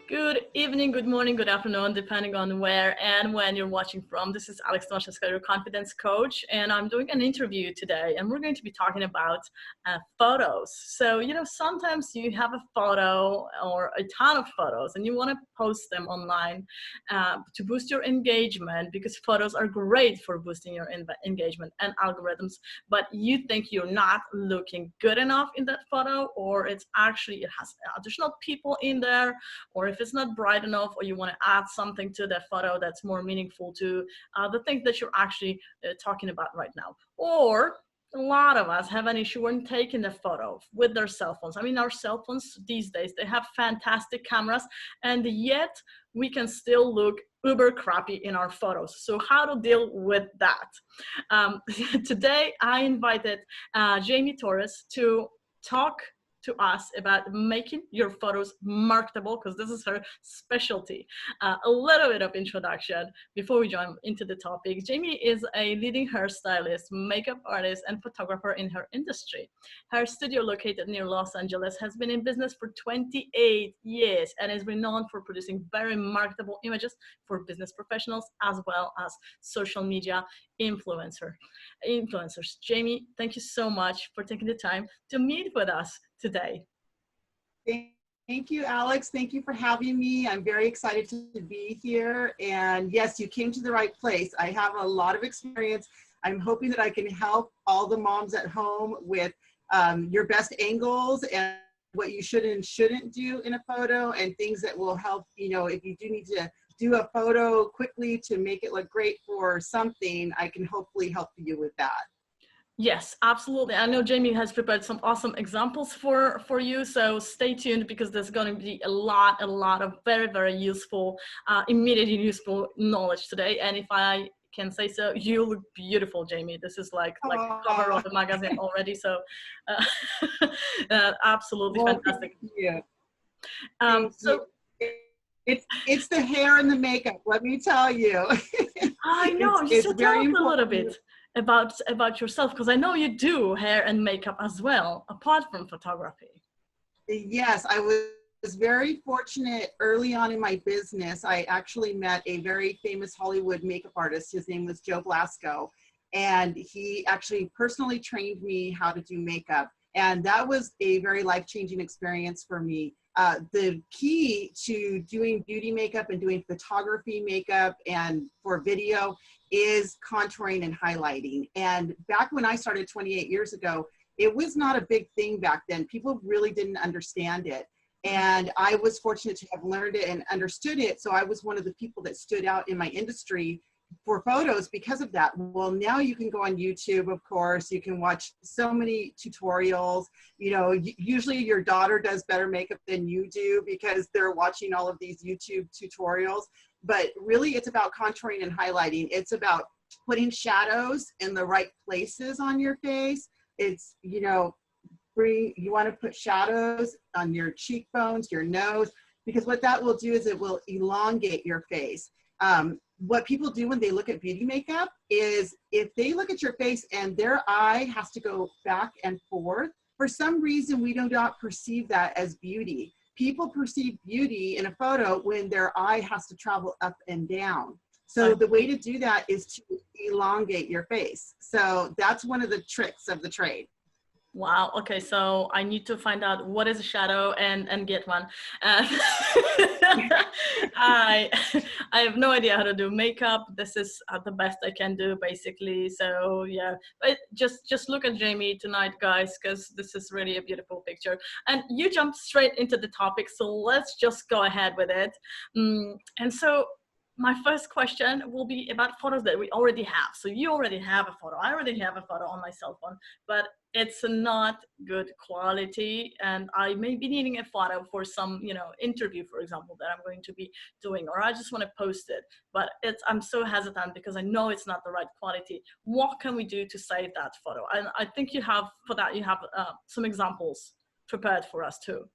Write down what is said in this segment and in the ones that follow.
Good evening, good morning, good afternoon, depending on where and when you're watching from. This is Alex Tomaszewska, your confidence coach, and I'm doing an interview today, and we're going to be talking about photos. So, sometimes you have a photo or a ton of photos, and you want to post them online to boost your engagement because photos are great for boosting your engagement and algorithms, but you think you're not looking good enough in that photo, or it has additional people in there, or if it's not bright enough, or you want to add something to the photo that's more meaningful to the thing that you're actually talking about right now. Or a lot of us have an issue when taking the photo with their cell phones. I mean, our cell phones these days, they have fantastic cameras, and yet we can still look uber crappy in our photos. So how to deal with that? Today, I invited Jayme to talk to us about making your photos marketable, because this is her specialty. A little bit of introduction before we jump into the topic. Jayme is a leading hairstylist, makeup artist, and photographer in her industry. Her studio, located near Los Angeles, has been in business for 28 years and is renowned for producing very marketable images for business professionals as well as social media influencers. Jayme, thank you so much for taking the time to meet with us today. Thank you, Alex. Thank you for having me. I'm very excited to be here. And yes, you came to the right place. I have a lot of experience. I'm hoping that I can help all the moms at home with your best angles and what you should and shouldn't do in a photo, and things that will help, if you do need to do a photo quickly to make it look great for something, I can hopefully help you with that. Yes, absolutely. I know Jayme has prepared some awesome examples for you, so stay tuned because there's going to be a lot of very, very useful, immediately useful knowledge today. And if I can say so, you look beautiful, Jayme. This is like the cover of the magazine already, so absolutely Well, fantastic. Thank So you. It's the hair and the makeup, let me tell you. I know. It's So tell very us a little important. bit about yourself, because I know you do hair and makeup as well, apart from photography. Yes, I was very fortunate early on in my business. I actually met a very famous Hollywood makeup artist. His name was Joe Blasco, and he actually personally trained me how to do makeup. And that was a very life-changing experience for me. The key to doing beauty makeup and doing photography makeup and for video is contouring and highlighting. And back when I started 28 years ago, it was not a big thing back then. People really didn't understand it. And I was fortunate to have learned it and understood it. So I was one of the people that stood out in my industry for photos because of that. Well, now you can go on YouTube, of course, you can watch so many tutorials. Usually your daughter does better makeup than you do because they're watching all of these YouTube tutorials. But really it's about contouring and highlighting. It's about putting shadows in the right places on your face. It's, you want to put shadows on your cheekbones, your nose, because what that will do is it will elongate your face. What people do when they look at beauty makeup is if they look at your face and their eye has to go back and forth, for some reason we do not perceive that as beauty. People perceive beauty in a photo when their eye has to travel up and down. So the way to do that is to elongate your face. So that's one of the tricks of the trade. Wow. Okay. So I need to find out what is a shadow and get one. I I have no idea how to do makeup. This is the best I can do, basically. So yeah, but just look at Jayme tonight, guys, because this is really a beautiful picture. And you jumped straight into the topic, so let's just go ahead with it. And so my first question will be about photos that we already have. So you already have a photo. I already have a photo on my cell phone, but it's not good quality. And I may be needing a photo for some, interview, for example, that I'm going to be doing, or I just want to post it. But I'm so hesitant because I know it's not the right quality. What can we do to save that photo? And I think you have some examples prepared for us too.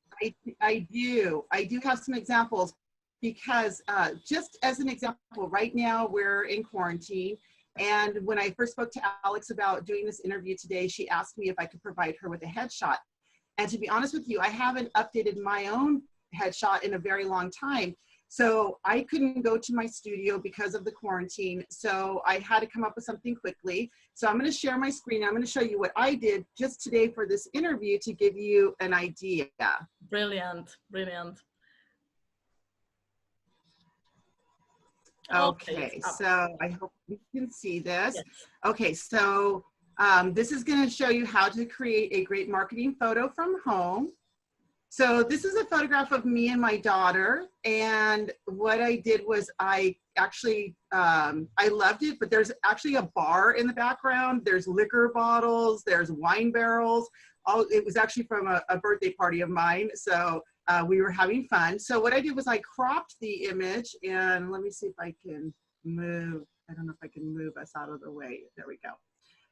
I do have some examples. Because just as an example, right now we're in quarantine. And when I first spoke to Alex about doing this interview today, she asked me if I could provide her with a headshot. And to be honest with you, I haven't updated my own headshot in a very long time. So I couldn't go to my studio because of the quarantine. So I had to come up with something quickly. So I'm going to share my screen. I'm going to show you what I did just today for this interview to give you an idea. Brilliant, brilliant. Okay, so I hope you can see this. Yes. Okay, so this is going to show you how to create a great marketing photo from home. So this is a photograph of me and my daughter, and what I did was I actually, I loved it, but there's actually a bar in the background. There's liquor bottles, there's wine barrels. It was actually from a birthday party of mine, so we were having fun. So what I did was I cropped the image, and let me see if I can move. I don't know if I can move us out of the way. There we go.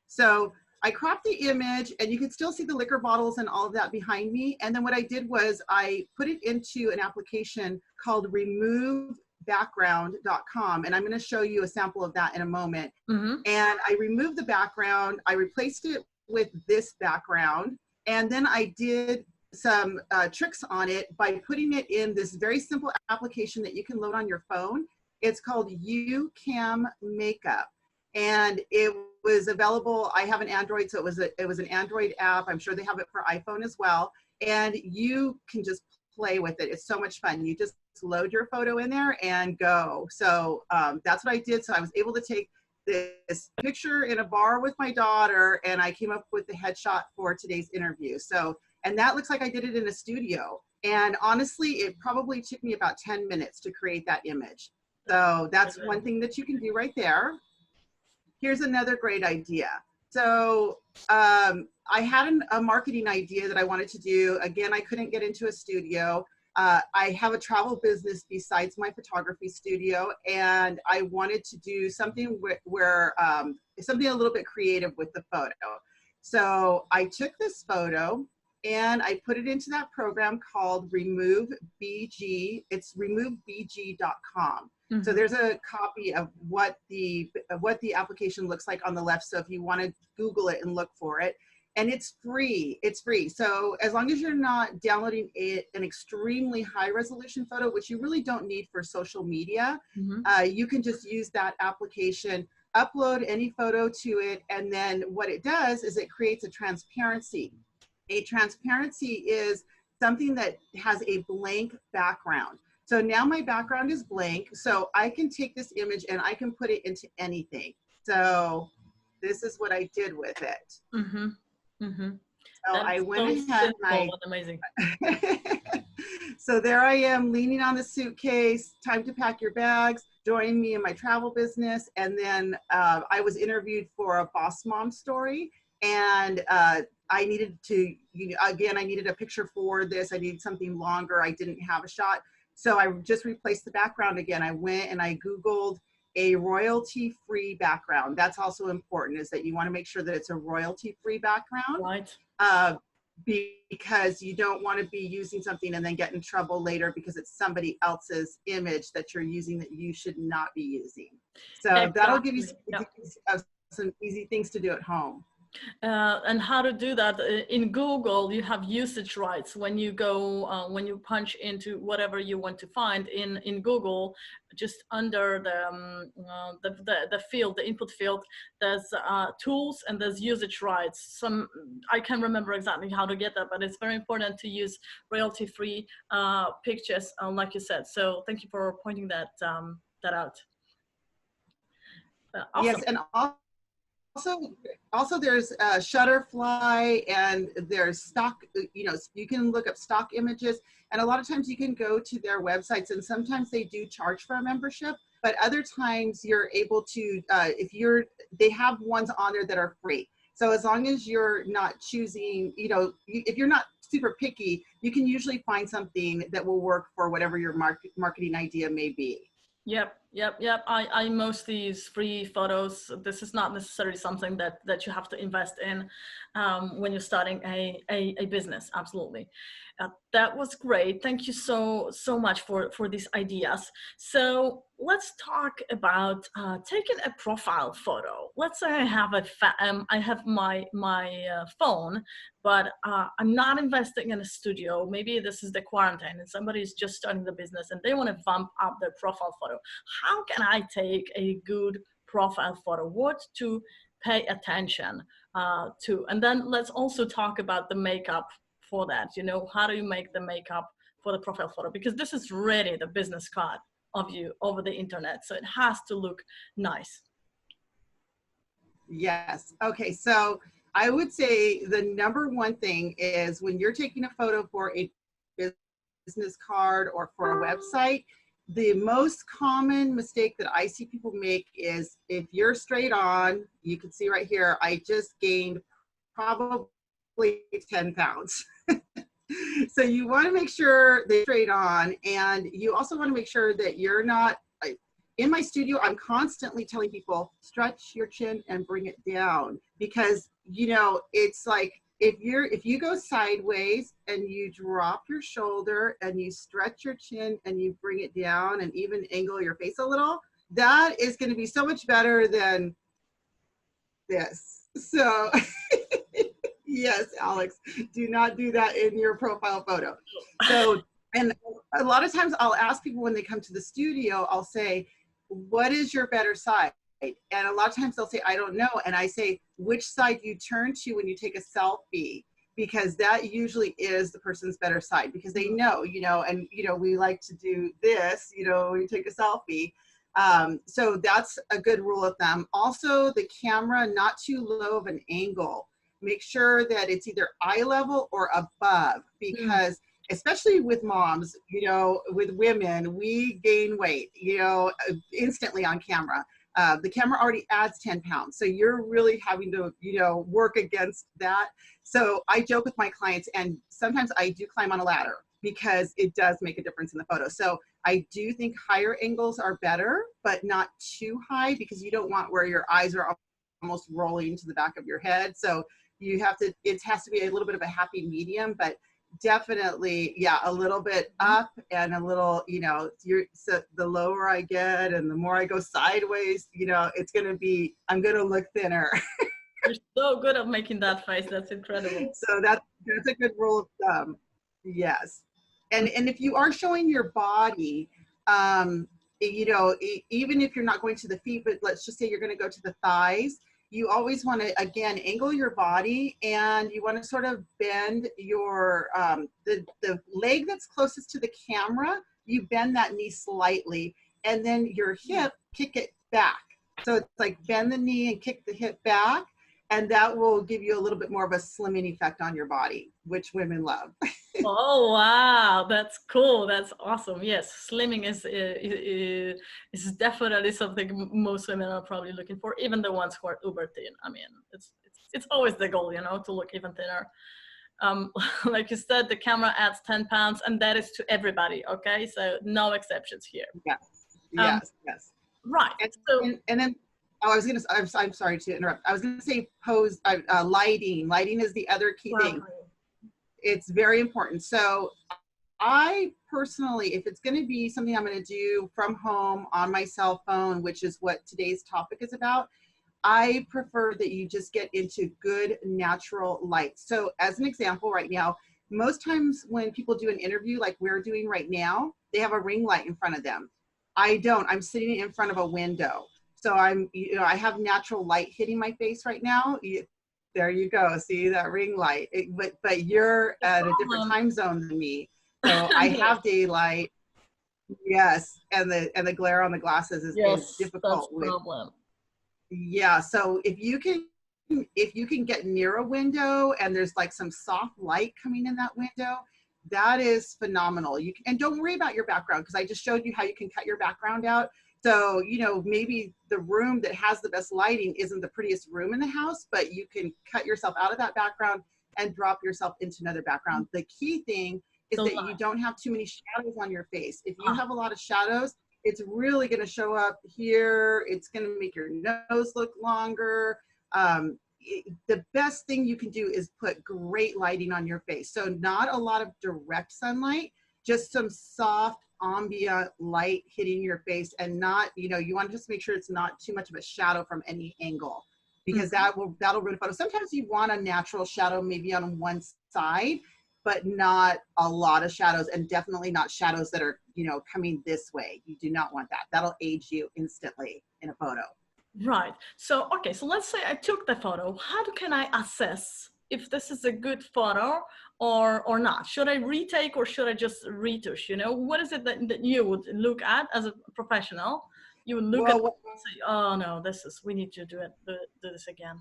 So I cropped the image, and you can still see the liquor bottles and all of that behind me. And then what I did was I put it into an application called removebackground.com. And I'm going to show you a sample of that in a moment. And I removed the background. I replaced it with this background. And then I did some tricks on it by putting it in this very simple application that you can load on your phone. It's called UCam Makeup. And it was available. I have an Android, so it was an Android app. I'm sure they have it for iPhone as well. And you can just play with it. It's so much fun. You just load your photo in there and go. So that's what I did. So I was able to take this picture in a bar with my daughter, and I came up with the headshot for today's interview. So, and that looks like I did it in a studio. And honestly, it probably took me about 10 minutes to create that image. So that's one thing that you can do right there. Here's another great idea. So I had a marketing idea that I wanted to do. Again, I couldn't get into a studio. I have a travel business besides my photography studio, and I wanted to do something where something a little bit creative with the photo. So I took this photo and I put it into that program called Remove BG. It's removebg.com. So there's a copy of what the application looks like on the left. So if you want to Google it and look for it, and it's free. It's free. So as long as you're not downloading an extremely high resolution photo, which you really don't need for social media, you can just use that application, upload any photo to it, and then what it does is it creates a transparency. A transparency is something that has a blank background. So now my background is blank, so I can take this image and I can put it into anything. So this is what I did with it. So I went ahead and amazing. So there I am leaning on the suitcase, time to pack your bags, join me in my travel business. And then I was interviewed for a Boss Mom story, and I needed to, again, I needed a picture for this. I needed something longer. I didn't have a shot. So I just replaced the background again. I went and I Googled a royalty-free background. That's also important, is that you want to make sure that it's a royalty-free background. Right. Because you don't want to be using something and then get in trouble later because it's somebody else's image that you're using that you should not be using. So that'll give you some easy things to do at home. And how to do that in Google, you have usage rights. When you go, when you punch into whatever you want to find in Google, just under the field, the input field, there's tools and there's usage rights. I can't remember exactly how to get that, but it's very important to use royalty-free pictures, like you said. So thank you for pointing that out. Awesome. Yes, and also there's Shutterfly, and there's stock, you can look up stock images, and a lot of times you can go to their websites, and sometimes they do charge for a membership, but other times you're able to, they have ones on there that are free. So as long as you're not choosing, if you're not super picky, you can usually find something that will work for whatever your marketing idea may be. Yep. Yep. I mostly use free photos. This is not necessarily something that you have to invest in when you're starting a business. Absolutely. That was great. Thank you so much for these ideas. So let's talk about taking a profile photo. Let's say I have I have my phone, but I'm not investing in a studio. Maybe this is the quarantine and somebody is just starting the business and they want to bump up their profile photo. How can I take a good profile photo? What to pay attention to? And then let's also talk about the makeup for that. You know, how do you make the makeup for the profile photo? Because this is really the business card of you over the internet. So it has to look nice. Yes. Okay. So I would say the number one thing is when you're taking a photo for a business card or for a website, the most common mistake that I see people make is if you're straight on, you can see right here, I just gained probably 10 pounds. So you want to make sure they're straight on, and you also want to make sure that you're not in my studio. I'm constantly telling people stretch your chin and bring it down, because it's like if you go sideways and you drop your shoulder and you stretch your chin and you bring it down and even angle your face a little, that is going to be so much better than this. So yes, Alex, do not do that in your profile photo. So, and a lot of times I'll ask people when they come to the studio, I'll say, what is your better side? And a lot of times they'll say, I don't know. And I say, which side you turn to when you take a selfie, because that usually is the person's better side, because they know, and, we like to do this, when you take a selfie. So that's a good rule of thumb. Also, the camera, not too low of an angle. Make sure that it's either eye level or above, because especially with moms, with women, we gain weight, instantly on camera. The camera already adds 10 pounds. So you're really having to, work against that. So I joke with my clients, and sometimes I do climb on a ladder because it does make a difference in the photo. So I do think higher angles are better, but not too high, because you don't want where your eyes are almost rolling to the back of your head. So it has to be a little bit of a happy medium, but definitely, yeah, a little bit up and a little, so the lower I get and the more I go sideways, I'm going to look thinner. You're so good at making that face. That's incredible. So that's a good rule of thumb. Yes. And if you are showing your body, even if you're not going to the feet, but let's just say you're going to go to the thighs, you always want to, again, angle your body, and you want to sort of bend your, the leg that's closest to the camera, you bend that knee slightly, and then your hip, kick it back. So it's like bend the knee and kick the hip back, and that will give you a little bit more of a slimming effect on your body, which women love. Oh wow, that's cool. That's awesome. Yes, slimming is definitely something most women are probably looking for, even the ones who are uber thin. I mean, it's always the goal, to look even thinner. Like you said, the camera adds 10 pounds, and that is to everybody. Okay, so no exceptions here. Yes, Um, yes. right. And then, I'm sorry to interrupt. I was gonna say lighting. Lighting is the other key thing. It's very important. So I personally, if it's going to be something I'm going to do from home on my cell phone, which is what today's topic is about, I prefer that you just get into good natural light. So as an example, right now, most times when people do an interview like we're doing right now, they have a ring light in front of them. I don't. I'm sitting in front of a window. So I have natural light hitting my face right now. There you go. See that ring light, but you're at a different time zone than me. So I have daylight. Yes. And the glare on the glasses is difficult. That's problem. Yeah. So if you can get near a window and there's like some soft light coming in that window, that is phenomenal. And don't worry about your background, because I just showed you how you can cut your background out. So, maybe the room that has the best lighting isn't the prettiest room in the house, but you can cut yourself out of that background and drop yourself into another background. The key thing is that you don't have too many shadows on your face. If you have a lot of shadows, it's really going to show up here. It's going to make your nose look longer. The best thing you can do is put great lighting on your face. So not a lot of direct sunlight, just some soft ambient light hitting your face, and not, you want to just make sure it's not too much of a shadow from any angle, because that'll ruin a photo. Sometimes you want a natural shadow maybe on one side, but not a lot of shadows, and definitely not shadows that are, coming this way. You do not want that. That'll age you instantly in a photo. Right. So, okay, so let's say I took the photo. How can I assess if this is a good photo or not? Should I retake or should I just retouch? What is it that you would look at as a professional? You would look at it and say, oh no, we need to do this again.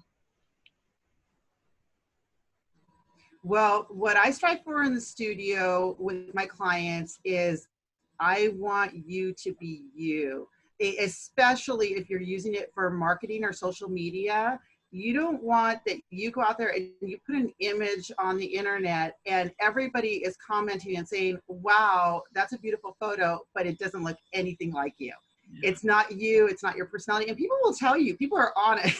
Well, what I strive for in the studio with my clients is I want you to be you, especially if you're using it for marketing or social media. You don't want that you go out there and you put an image on the internet and everybody is commenting and saying, wow, that's a beautiful photo, but it doesn't look anything like you. Yeah. It's not you, it's not your personality. And people will tell you, people are honest,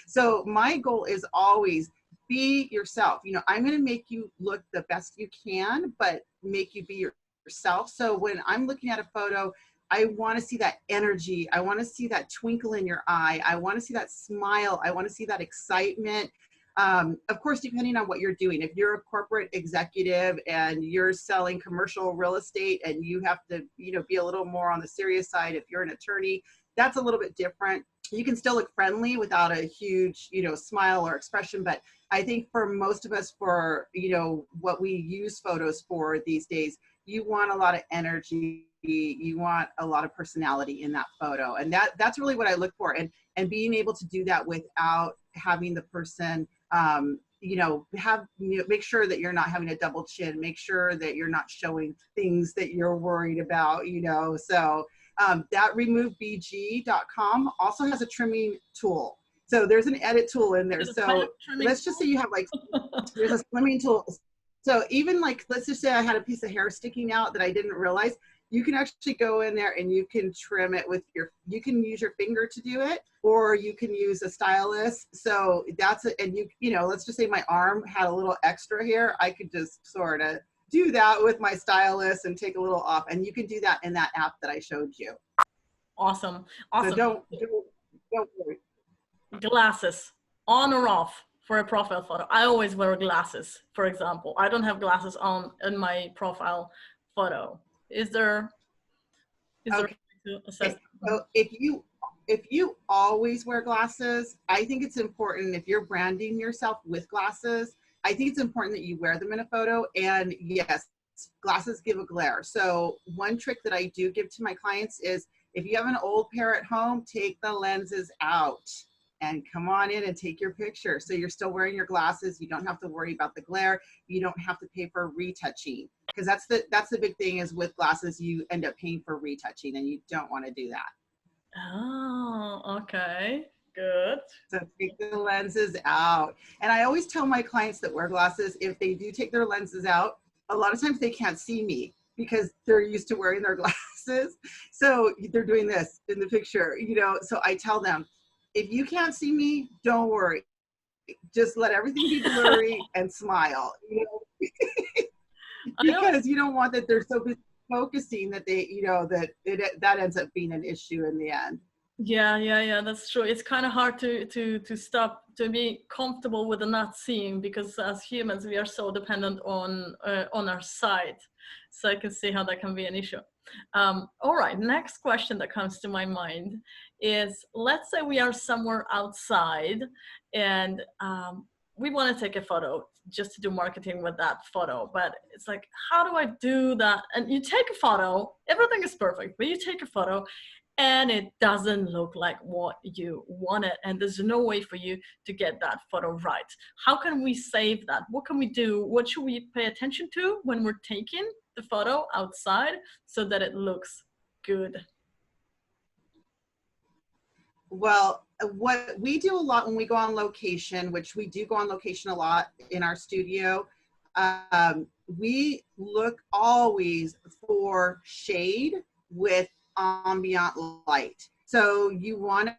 So my goal is always be yourself. I'm going to make you look the best you can, but make you be yourself. So when I'm looking at a photo, I want to see that energy. I want to see that twinkle in your eye. I want to see that smile. I want to see that excitement. Of course, depending on what you're doing. If you're a corporate executive and you're selling commercial real estate and you have to, be a little more on the serious side. If you're an attorney, that's a little bit different. You can still look friendly without a huge, smile or expression. But I think for most of us, for, what we use photos for these days, you want a lot of energy. You want a lot of personality in that photo. And that's really what I look for. And being able to do that without having the person, make sure that you're not having a double chin, make sure that you're not showing things that you're worried about, So that removebg.com also has a trimming tool. So there's an edit tool in there. So let's just say you have there's a slimming tool. So even let's just say I had a piece of hair sticking out that I didn't realize, you can actually go in there and you can trim it with you can use your finger to do it, or you can use a stylus. So and let's just say my arm had a little extra hair. I could just sort of do that with my stylus and take a little off. And you can do that in that app that I showed you. Awesome. So don't worry. Glasses, on or off for a profile photo? I always wear glasses, for example. I don't have glasses on in my profile photo. Is there okay. To assess? So if you always wear glasses, I think it's important, if you're branding yourself with glasses, I think it's important that you wear them in a photo. And yes, glasses give a glare. So one trick that I do give to my clients is, if you have an old pair at home, take the lenses out and come on in and take your picture. So you're still wearing your glasses. You don't have to worry about the glare. You don't have to pay for retouching, because that's the big thing is with glasses, you end up paying for retouching, and you don't want to do that. Oh, okay. Good. So take the lenses out. And I always tell my clients that wear glasses, if they do take their lenses out, a lot of times they can't see me because they're used to wearing their glasses. So they're doing this in the picture, so I tell them, if you can't see me, don't worry. Just let everything be blurry and smile, because you don't want that they're so busy focusing that they, that ends up being an issue in the end. Yeah, that's true. It's kind of hard to stop, to be comfortable with the not seeing, because as humans we are so dependent on our sight. So I can see how that can be an issue. All right, next question that comes to my mind is, let's say we are somewhere outside and we want to take a photo just to do marketing with that photo, but it's like, how do I do that? And you take a photo, everything is perfect, but you take a photo and it doesn't look like what you wanted, and there's no way for you to get that photo right. How can we save that? What can we do? What should we pay attention to when we're taking the photo outside so that it looks good? Well, what we do a lot when we go on location, which we do go on location a lot in our studio, we look always for shade with ambient light. So you want to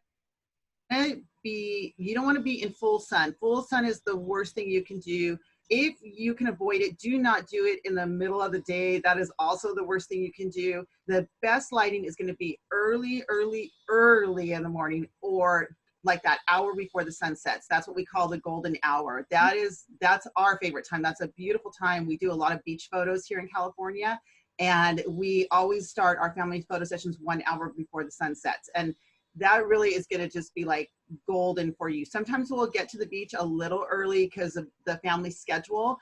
you don't want to be in full sun. Full sun is the worst thing you can do. If you can avoid it, do not do it in the middle of the day. That is also the worst thing you can do. The best lighting is going to be early in the morning, or like that hour before the sun sets. That's what we call the golden hour. That's our favorite time. That's a beautiful time. We do a lot of beach photos here in California, and we always start our family photo sessions 1 hour before the sun sets. And that really is going to just be like golden for you. Sometimes we'll get to the beach a little early because of the family schedule.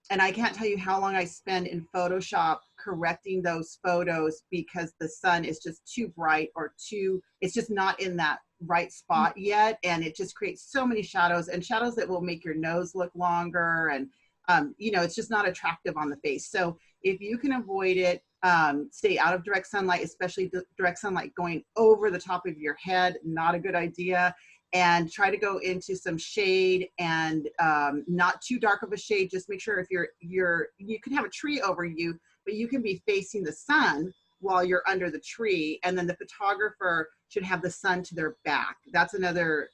And I can't tell you how long I spend in Photoshop correcting those photos because the sun is just too bright, or it's just not in that right spot yet. And it just creates so many shadows, and shadows that will make your nose look longer. And, it's just not attractive on the face. So if you can avoid it, stay out of direct sunlight, especially direct sunlight going over the top of your head, not a good idea. And try to go into some shade, and not too dark of a shade. Just make sure if you can have a tree over you, but you can be facing the sun while you're under the tree. And then the photographer should have the sun to their back. That's another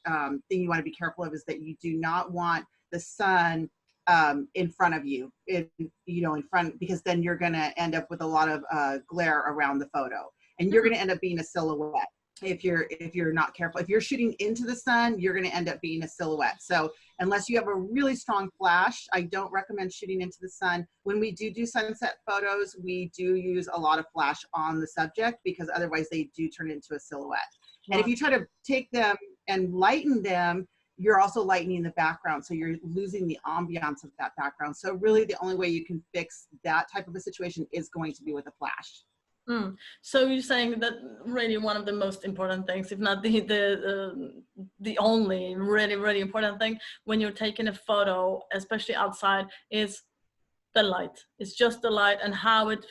thing you want to be careful of, is that you do not want the sun in front of you, in front, because then you're going to end up with a lot of glare around the photo, and you're going to end up being a silhouette. If you're not careful, if you're shooting into the sun, you're going to end up being a silhouette. So unless you have a really strong flash, I don't recommend shooting into the sun. When we do sunset photos, we do use a lot of flash on the subject, because otherwise they do turn into a silhouette. Wow. And if you try to take them and lighten them, you're also lightening the background. So you're losing the ambiance of that background. So really the only way you can fix that type of a situation is going to be with a flash. So you're saying that really one of the most important things, if not the only really important thing when you're taking a photo, especially outside, is the light. It's just the light and how it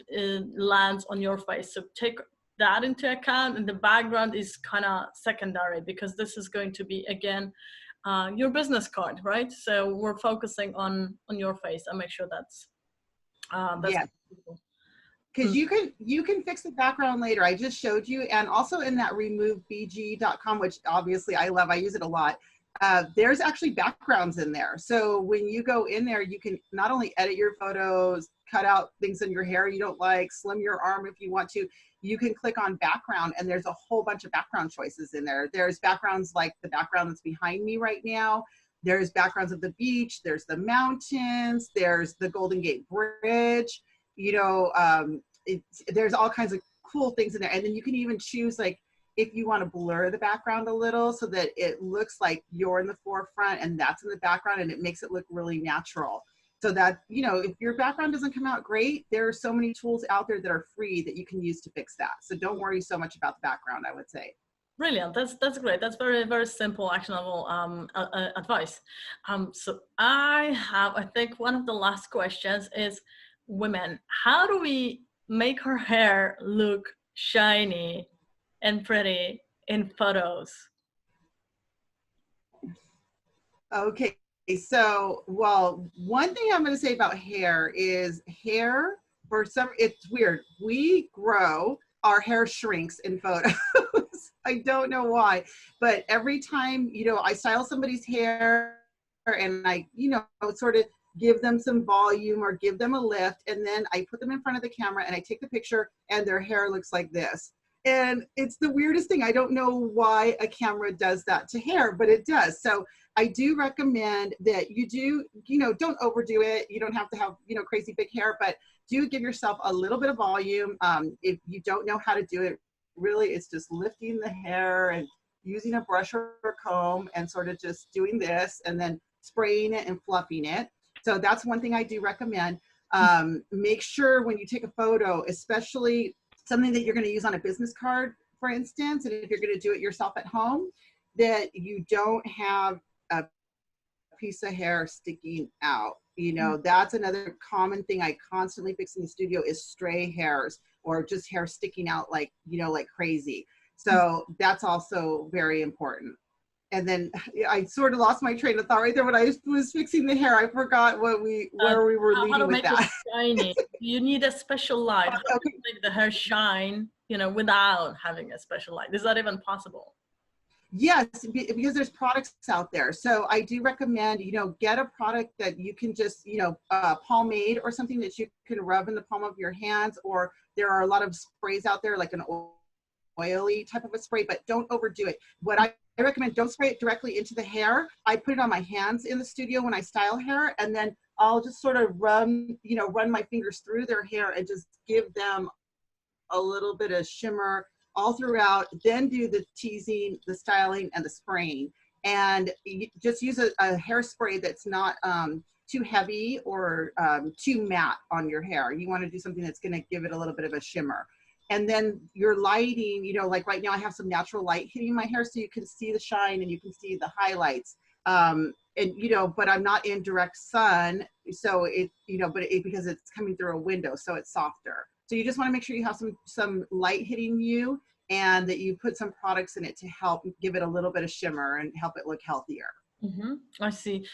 lands on your face. So take that into account, and the background is kind of secondary, because this is going to be, again, your business card, right? So we're focusing on your face, and make sure that's yeah. Because you can fix the background later. I just showed you, and also in that removebg.com, which obviously I love, I use it a lot. There's actually backgrounds in there. So when you go in there, you can not only edit your photos, cut out things in your hair you don't like, slim your arm if you want to. You can click on background, and there's a whole bunch of background choices in there. There's backgrounds like the background that's behind me right now. There's backgrounds of the beach. There's the mountains. There's the Golden Gate Bridge. There's all kinds of cool things in there. And then you can even choose, like, if you want to blur the background a little so that it looks like you're in the forefront and that's in the background, and it makes it look really natural. So that, if your background doesn't come out great, there are so many tools out there that are free that you can use to fix that. So don't worry so much about the background, I would say. Brilliant. That's great. That's very, very simple, actionable advice. So I think one of the last questions is, women, how do we make her hair look shiny and pretty in photos? Okay, so, well, one thing I'm going to say about hair is it's weird. We grow, our hair shrinks in photos. I don't know why, but every time, I style somebody's hair and I, sort of give them some volume or give them a lift, and then I put them in front of the camera and I take the picture, and their hair looks like this. And it's the weirdest thing. I don't know why a camera does that to hair, but it does. So I do recommend that you do, don't overdo it. You don't have to have, crazy big hair, but do give yourself a little bit of volume. If you don't know how to do it, really, it's just lifting the hair and using a brush or a comb and sort of just doing this and then spraying it and fluffing it. So that's one thing I do recommend. Make sure when you take a photo, especially something that you're going to use on a business card, for instance, and if you're going to do it yourself at home, that you don't have a piece of hair sticking out. That's another common thing I constantly fix in the studio is stray hairs, or just hair sticking out like crazy. So that's also very important. and then I sort of lost my train of thought right there when I was fixing the hair. I forgot where we were How to leading with make it that. shiny. You need a special light. How to Okay. make the hair shine, you know, without having a special light? Is that even possible? Yes, because there's products out there. So I do recommend, get a product that you can just, pomade or something that you can rub in the palm of your hands, or there are a lot of sprays out there, like an oily type of a spray, but don't overdo it. What I recommend, don't spray it directly into the hair. I put it on my hands in the studio when I style hair, and then I'll just sort of run my fingers through their hair and just give them a little bit of shimmer all throughout, then do the teasing, the styling, and the spraying. And just use a hairspray that's not too heavy or too matte on your hair. You want to do something that's going to give it a little bit of a shimmer. And then your lighting, like right now I have some natural light hitting my hair so you can see the shine and you can see the highlights. But I'm not in direct sun, so because it's coming through a window, so it's softer. So you just want to make sure you have some light hitting you, and that you put some products in it to help give it a little bit of shimmer and help it look healthier. I see.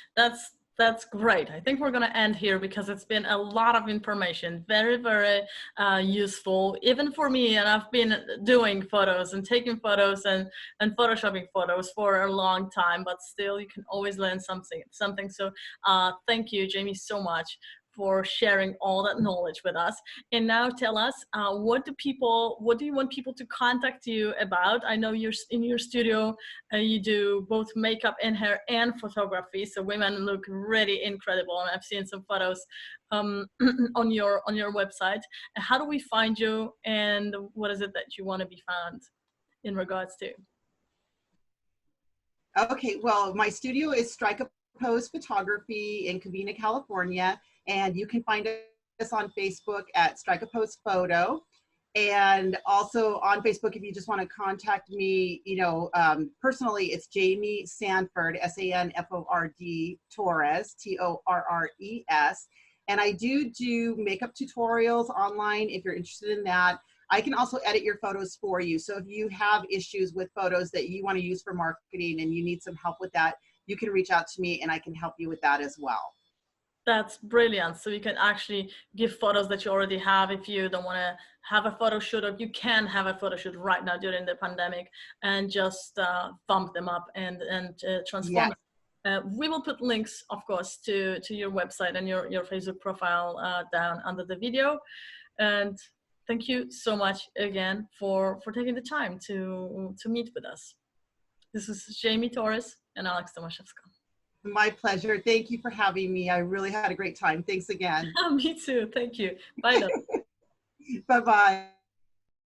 That's great. I think we're going to end here because it's been a lot of information, very, very useful, even for me. And I've been doing photos and taking photos and photoshopping photos for a long time, but still you can always learn something. So thank you, Jayme, so much for sharing all that knowledge with us. And now tell us, what do you want people to contact you about? I know you're in your studio, you do both makeup and hair and photography, so women look really incredible, and I've seen some photos on your website. How do we find you, and what is it that you want to be found in regards to? Okay, well, my studio is Strike a Pose Photography in Covina, California, and you can find us on Facebook at Strike a Pose Photo. And also on Facebook, if you just want to contact me, personally, it's Jayme Sanford, Sanford Torres, Torres. And I do makeup tutorials online if you're interested in that. I can also edit your photos for you. So if you have issues with photos that you want to use for marketing and you need some help with that, you can reach out to me and I can help you with that as well. That's brilliant. So you can actually give photos that you already have if you don't want to have a photo shoot, or you can have a photo shoot right now during the pandemic and just thumb them up and transform Yes. it. We will put links, of course, to your website and your Facebook profile down under the video. And thank you so much again for taking the time to meet with us. This is Jayme Torres and Alex Tomaszewska. My pleasure. Thank you for having me. I really had a great time. Thanks again. Me too. Thank you. Bye, though. Bye-bye.